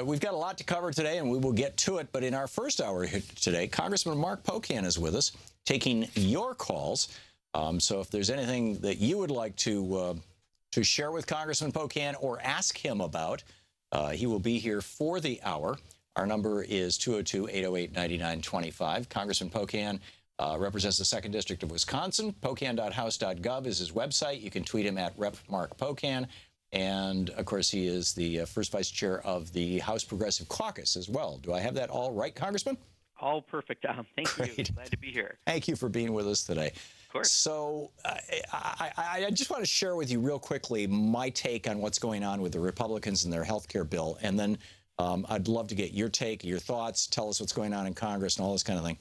We've got a lot to cover today, and we will get to it. But in our first hour here today, Congressman Mark Pocan is with us, taking your calls. So if there's anything that you would like to share with Congressman Pocan or ask him about, he will be here for the hour. Our number is 202-808-9925. Congressman Pocan represents the 2nd District of Wisconsin. Pocan.house.gov is his website. You can tweet him at Rep. Mark Pocan. And, of course, he is the first vice chair of the House Progressive Caucus as well. Do I have that all right, Congressman? All perfect, Tom. Thank Great. you. Glad to be here. Thank you for being with us today. Of course. So I just want to share with you real quickly my take on what's going on with the Republicans and their health care bill. And then I'd love to get your take, your thoughts, tell us what's going on in Congress and all this kind of thing.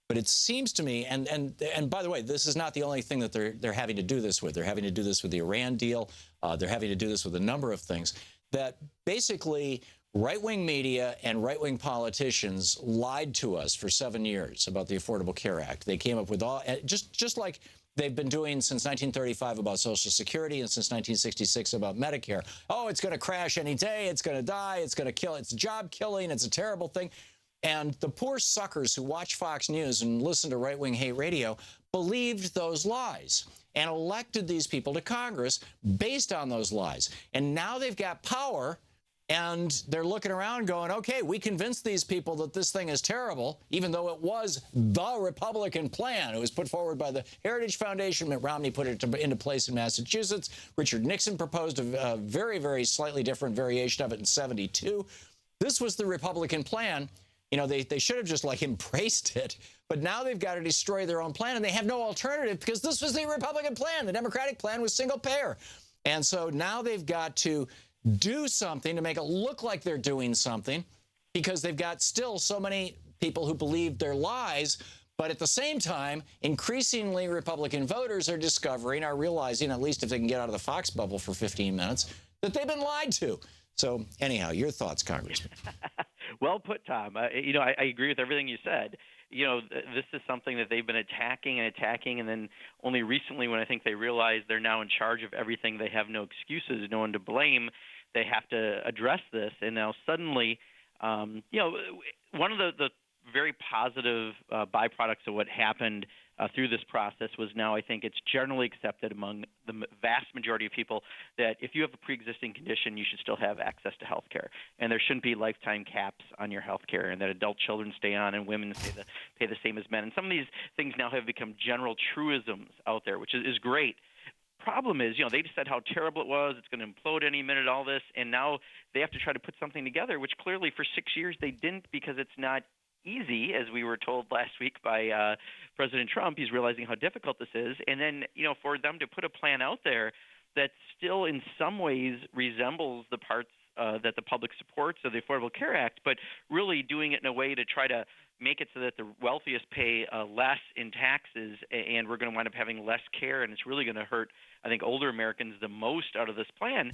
But it seems to me, and by the way, this is not the only thing that they're having to do this with. They're having to do this with the Iran deal. They're having to do this with a number of things that basically right-wing media and right-wing politicians lied to us for 7 years about the Affordable Care Act. They came up with all, just like they've been doing since 1935 about Social Security and since 1966 about Medicare. Oh, it's going to crash any day. It's going to die. It's going to kill. It's job killing. It's a terrible thing. And the poor suckers who watch Fox News and listen to right-wing hate radio believed those lies and elected these people to Congress based on those lies. And now they've got power, and they're looking around going, okay, we convinced these people that this thing is terrible, even though it was the Republican plan. It was put forward by the Heritage Foundation. Mitt Romney put it into place in Massachusetts. Richard Nixon proposed a very, very slightly different variation of it in '72. This was the Republican plan. You know, they should have just, like, embraced it. But now they've got to destroy their own plan, and they have no alternative because this was the Republican plan. The Democratic plan was single payer. And so now they've got to do something to make it look like they're doing something because they've got still so many people who believe their lies. But at the same time, increasingly Republican voters are realizing, at least if they can get out of the Fox bubble for 15 minutes, that they've been lied to. So anyhow, your thoughts, Congressman. Well put, Tom. I agree with everything you said. This is something that they've been attacking, and then only recently when I think they realize they're now in charge of everything, they have no excuses, no one to blame, they have to address this. And now suddenly, one of the very positive byproducts of what happened through this process was now I think it's generally accepted among the vast majority of people that if you have a pre-existing condition, you should still have access to health care. And there shouldn't be lifetime caps on your health care, and that adult children stay on and women pay the same as men. And some of these things now have become general truisms out there, which is great. Problem is, they just said how terrible it was, it's going to implode any minute, all this, and now they have to try to put something together, which clearly for 6 years they didn't because it's not easy, as we were told last week by President Trump. He's realizing how difficult this is. And then, for them to put a plan out there that still in some ways resembles the parts that the public supports of the Affordable Care Act, but really doing it in a way to try to make it so that the wealthiest pay less in taxes, and we're going to wind up having less care, and it's really going to hurt, I think, older Americans the most out of this plan.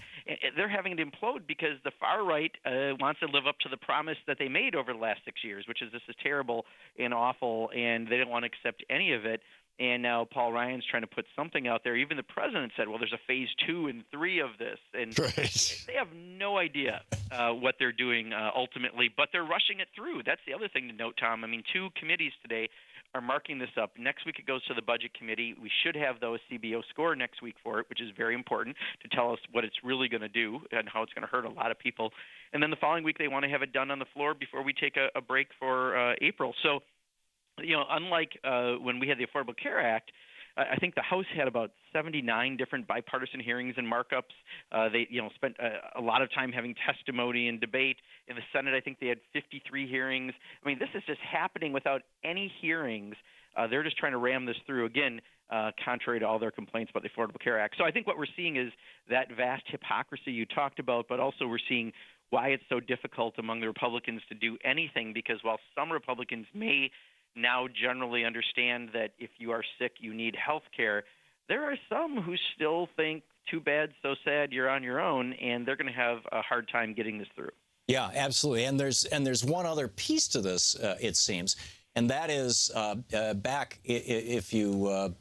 They're having to implode because the far right wants to live up to the promise that they made over the last 6 years, which is this is terrible and awful, and they don't want to accept any of it. And now Paul Ryan's trying to put something out there. Even the president said, well, there's a phase 2 and 3 of this. And right. They have no idea what they're doing ultimately, but they're rushing it through. That's the other thing to note, Tom. I mean, 2 committees today are marking this up. Next week it goes to the Budget Committee. We should have, though, a CBO score next week for it, which is very important to tell us what it's really going to do and how it's going to hurt a lot of people. And then the following week they want to have it done on the floor before we take a break for April. So, unlike when we had the Affordable Care Act, I think the House had about 79 different bipartisan hearings and markups. They, spent a lot of time having testimony and debate. In the Senate, I think they had 53 hearings. I mean, this is just happening without any hearings. They're just trying to ram this through, again, contrary to all their complaints about the Affordable Care Act. So I think what we're seeing is that vast hypocrisy you talked about, but also we're seeing why it's so difficult among the Republicans to do anything, because while some Republicans may now generally understand that if you are sick, you need health care, there are some who still think, too bad, so sad, you're on your own, and they're going to have a hard time getting this through. Yeah, absolutely. And there's one other piece to this, it seems, and that is back if you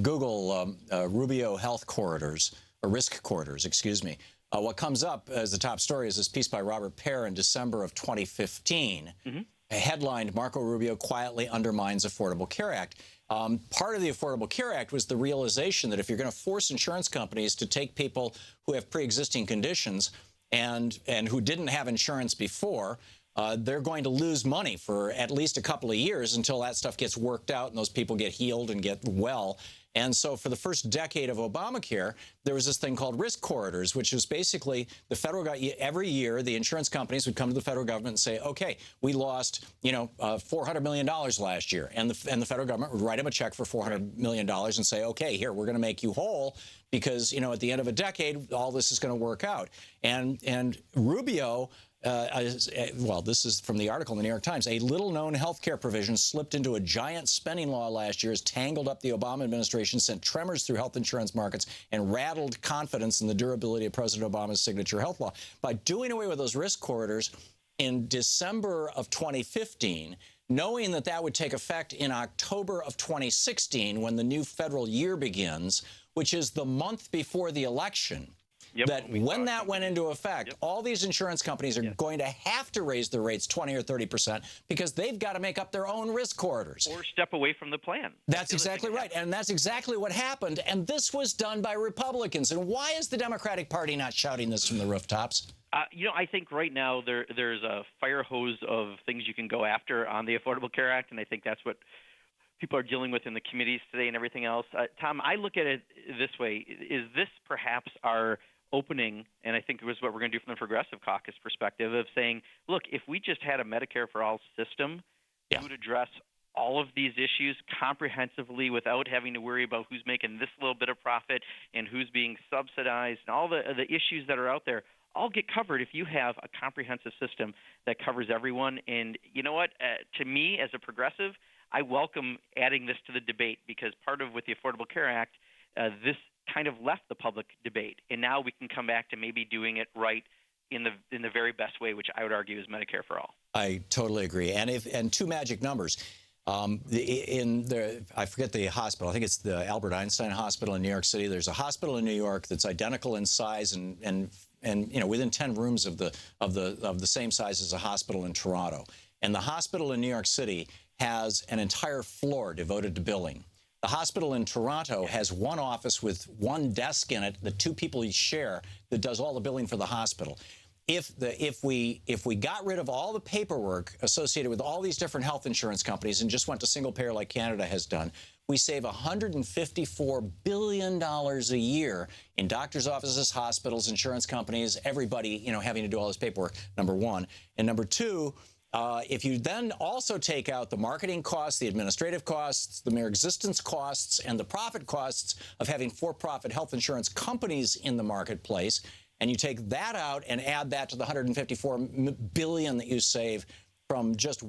Google Rubio health corridors, or risk corridors, excuse me, what comes up as the top story is this piece by Robert Pear in December of 2015. Headlined, Marco Rubio quietly undermines Affordable Care Act. Part of the Affordable Care Act was the realization that if you're going to force insurance companies to take people who have pre-existing conditions and who didn't have insurance before, they're going to lose money for at least a couple of years until that stuff gets worked out and those people get healed and get well. And so for the first decade of Obamacare, there was this thing called risk corridors, which is basically the federal government, every year, the insurance companies would come to the federal government and say, okay, we lost, $400 million last year. And the federal government would write them a check for $400 million and say, okay, here, we're going to make you whole because, at the end of a decade, all this is going to work out. And Rubio, well, this is from the article in the New York Times. A little-known health care provision slipped into a giant spending law last year, has tangled up the Obama administration, sent tremors through health insurance markets, and rattled confidence in the durability of President Obama's signature health law. By doing away with those risk corridors in December of 2015, knowing that that would take effect in October of 2016, when the new federal year begins, which is the month before the election, that when that went into effect, all these insurance companies are going to have to raise their rates 20 or 30% because they've got to make up their own risk corridors. Or step away from the plan. That's exactly right. And that's exactly what happened. And this was done by Republicans. And why is the Democratic Party not shouting this from the rooftops? I think right now there's a fire hose of things you can go after on the Affordable Care Act, and I think that's what people are dealing with in the committees today and everything else. Tom, I look at it this way. Is this perhaps our opening, and I think it was what we're going to do from the Progressive Caucus perspective, of saying, look, if we just had a Medicare for All system, it would address all of these issues comprehensively without having to worry about who's making this little bit of profit and who's being subsidized, and all the issues that are out there all get covered if you have a comprehensive system that covers everyone. And you know what? To me, as a progressive, I welcome adding this to the debate, because part of with the Affordable Care Act, this kind of left the public debate, and now we can come back to maybe doing it right in the very best way, which I would argue is Medicare for all. I totally agree. And two magic numbers. I forget the hospital. I think it's the Albert Einstein Hospital in New York City. There's a hospital in New York that's identical in size and within 10 rooms of the same size as a hospital in Toronto. And the hospital in New York City has an entire floor devoted to billing. The hospital in Toronto has one office with one desk in it that two people each share that does all the billing for the hospital. If we got rid of all the paperwork associated with all these different health insurance companies and just went to single payer like Canada has done, we save $154 billion a year in doctors' offices, hospitals, insurance companies, everybody, having to do all this paperwork, number one. And number two, if you then also take out the marketing costs, the administrative costs, the mere existence costs, and the profit costs of having for-profit health insurance companies in the marketplace, and you take that out and add that to the $154 billion that you save from just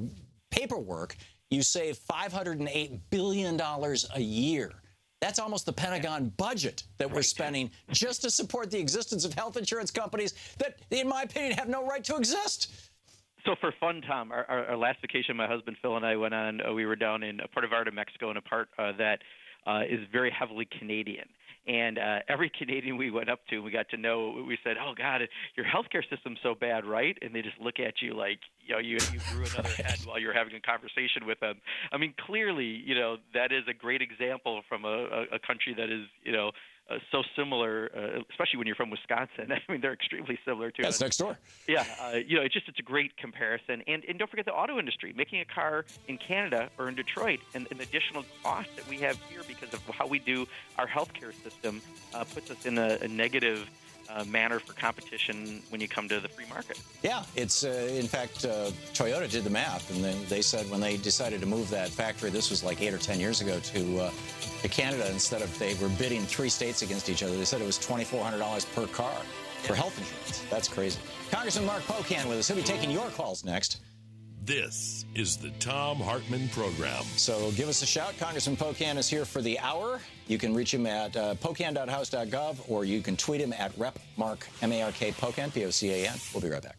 paperwork, you save $508 billion a year. That's almost the Pentagon budget that we're spending just to support the existence of health insurance companies that, in my opinion, have no right to exist. So for fun, Tom, our last vacation, my husband Phil and I went on, we were down in a part of Mexico, and a part that is very heavily Canadian. And every Canadian we went up to, we got to know, we said, oh, God, your healthcare system's so bad, right? And they just look at you like, you grew another head while you're having a conversation with them. I mean, clearly, that is a great example from a country that is, so similar, especially when you're from Wisconsin. I mean, they're extremely similar to us. That's next door. Yeah, it's a great comparison. And don't forget the auto industry. Making a car in Canada or in Detroit, and an additional cost that we have here because of how we do our healthcare system puts us in a negative manner for competition when you come to the free market. Yeah, it's in fact, Toyota did the math, and then they said when they decided to move that factory, this was like 8 or 10 years ago, to Canada, instead of they were bidding 3 states against each other, they said it was $2,400 per car for health insurance. That's crazy. Congressman Mark Pocan with us. He'll be taking your calls next. This is the Thom Hartmann Program. So give us a shout. Congressman Pocan is here for the hour. You can reach him at pocan.house.gov, or you can tweet him at repmark, M-A-R-K, Pocan, P-O-C-A-N. We'll be right back.